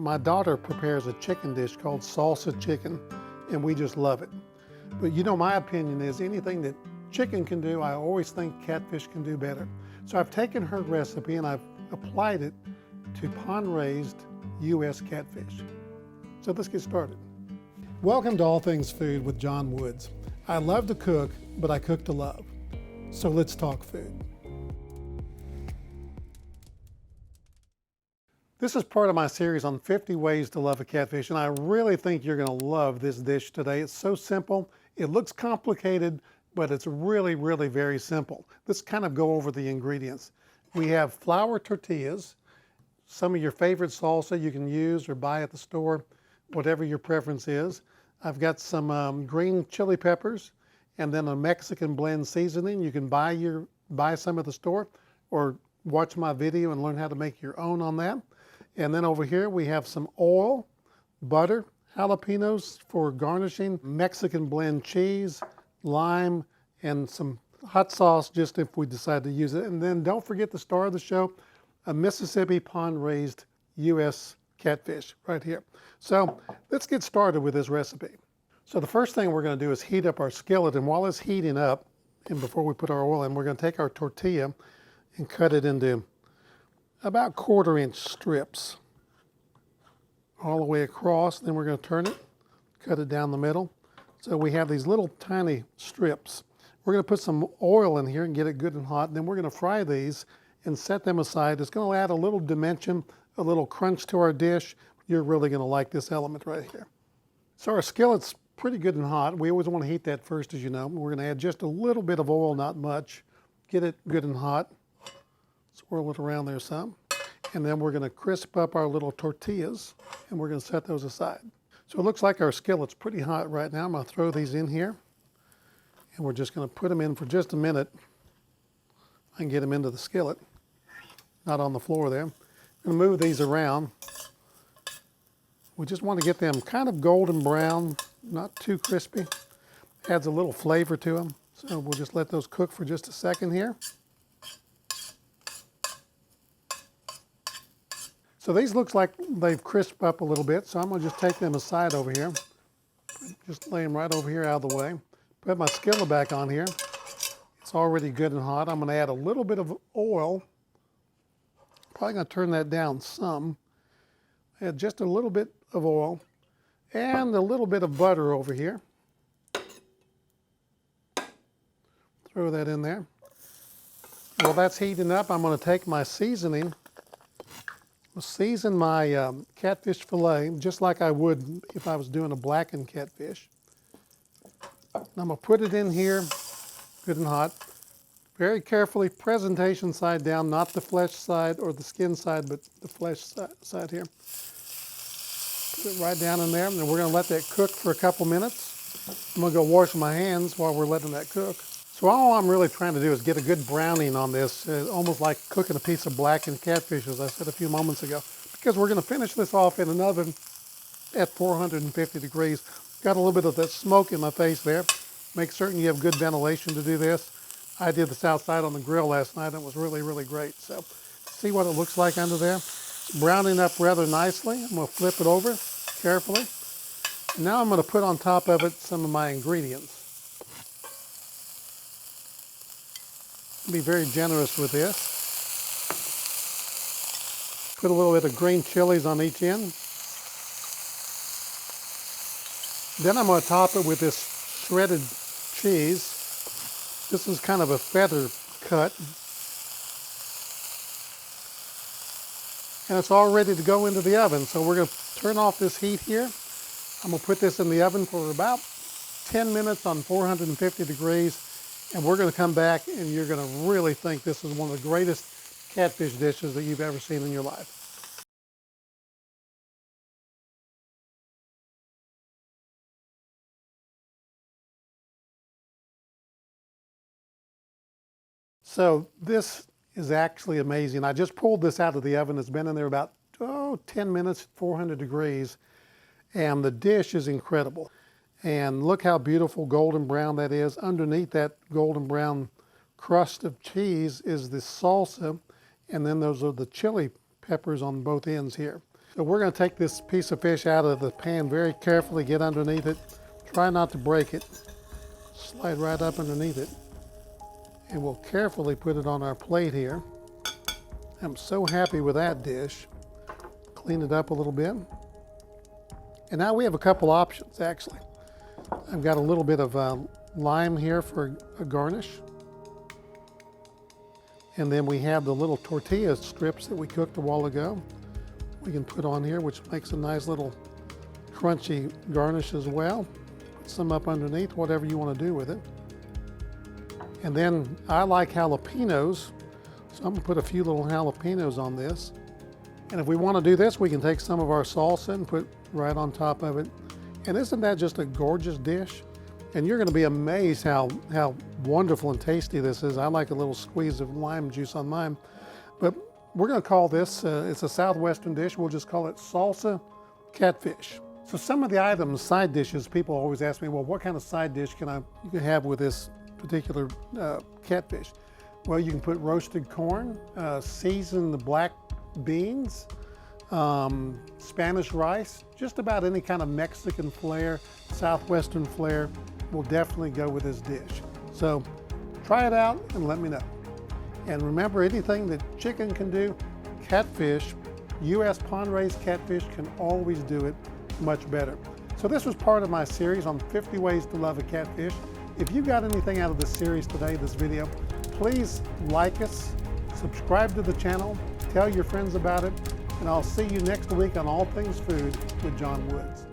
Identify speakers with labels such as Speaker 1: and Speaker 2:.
Speaker 1: My daughter prepares a chicken dish called salsa chicken, and we just love it. But you know, my opinion is anything that chicken can do, I always think catfish can do better. So I've taken her recipe and I've applied it to pond-raised U.S. catfish. So let's get started. Welcome to All Things Food with John Woods. I love to cook, but I cook to love. So let's talk food. This is part of my series on 50 ways to love a catfish, and I really think you're going to love this dish today. It's so simple. It looks complicated, but it's really very simple. Let's kind of go over the ingredients. We have flour tortillas, some of your favorite salsa you can use or buy at the store, whatever your preference is. I've got some green chili peppers, and then a Mexican blend seasoning. You can buy some at the store or watch my video and learn how to make your own on that. And then over here we have some oil, butter, jalapenos for garnishing, Mexican blend cheese, lime, and some hot sauce just if we decide to use it. And then don't forget the star of the show, a Mississippi pond-raised U.S. catfish right here. So let's get started with this recipe. So the first thing we're going to do is heat up our skillet, and while it's heating up, and before we put our oil in, we're going to take our tortilla and cut it into about 1/4-inch strips all the way across. Then we're going to turn it, cut it down the middle. So we have these little tiny strips. We're going to put some oil in here and get it good and hot. And then we're going to fry these and set them aside. It's going to add a little dimension, a little crunch to our dish. You're really going to like this element right here. So our skillet's pretty good and hot. We always want to heat that first, as you know. We're going to add just a little bit of oil, not much. Get it good and hot. Swirl it around there some. And then we're going to crisp up our little tortillas, and we're going to set those aside. So it looks like our skillet's pretty hot right now. I'm going to throw these in here, and we're just going to put them in for just a minute. I can get them into the skillet, not on the floor there. I'm going to move these around. We just want to get them kind of golden brown, not too crispy. Adds a little flavor to them. So we'll just let those cook for just a second here. So these looks like they've crisped up a little bit, so I'm going to just take them aside over here. Just lay them right over here out of the way. Put my skillet back on here. It's already good and hot. I'm going to add a little bit of oil. Probably going to turn that down some. Add just a little bit of oil and a little bit of butter over here. Throw that in there. While that's heating up, I'm going to take my seasoning. I'll season my catfish fillet just like I would if I was doing a blackened catfish. I'm going to put it in here, good and hot. Very carefully, presentation side down, not the flesh side or the skin side, but the flesh side here. Put it right down in there, and we're going to let that cook for a couple minutes. I'm going to go wash my hands while we're letting that cook. So all I'm really trying to do is get a good browning on this, almost like cooking a piece of blackened catfish, as I said a few moments ago, because we're going to finish this off in an oven at 450 degrees. Got a little bit of that smoke in my face there. Make certain you have good ventilation to do this. I did this outside on the grill last night, and it was really great. So see what it looks like under there? It's browning up rather nicely. I'm going to flip it over carefully. Now I'm going to put on top of it some of my ingredients. Be very generous with this. Put a little bit of green chilies on each end. Then I'm going to top it with this shredded cheese. This is kind of a feather cut. And it's all ready to go into the oven. So we're going to turn off this heat here. I'm going to put this in the oven for about 10 minutes on 450 degrees. And we're going to come back, and you're going to really think this is one of the greatest catfish dishes that you've ever seen in your life. So this is actually amazing. I just pulled this out of the oven. It's been in there about 10 minutes, 400 degrees, and the dish is incredible. And look how beautiful golden brown that is. Underneath that golden brown crust of cheese is the salsa, and then those are the chili peppers on both ends here. So we're going to take this piece of fish out of the pan very carefully, get underneath it. Try not to break it. Slide right up underneath it. And we'll carefully put it on our plate here. I'm so happy with that dish. Clean it up a little bit. And now we have a couple options, actually. I've got a little bit of lime here for a garnish. And then we have the little tortilla strips that we cooked a while ago. We can put on here, which makes a nice little crunchy garnish as well. Put some up underneath, whatever you want to do with it. And then I like jalapenos, so I'm gonna put a few little jalapenos on this. And if we want to do this, we can take some of our salsa and put right on top of it. And isn't that just a gorgeous dish? And you're gonna be amazed how wonderful and tasty this is. I like a little squeeze of lime juice on mine. But we're gonna call this, it's a Southwestern dish, we'll just call it Salsa Catfish. So some of the items, side dishes, people always ask me, well, what kind of side dish can I have with this particular catfish? Well, you can put roasted corn, seasoned black beans, Spanish rice, just about any kind of Mexican flair, Southwestern flair will definitely go with this dish. So try it out and let me know. And remember, anything that chicken can do, catfish, U.S. pond-raised catfish can always do it much better. So this was part of my series on 50 ways to love a catfish. If you got anything out of this series today, this video, please like us, subscribe to the channel, tell your friends about it, and I'll see you next week on All Things Food with John Woods.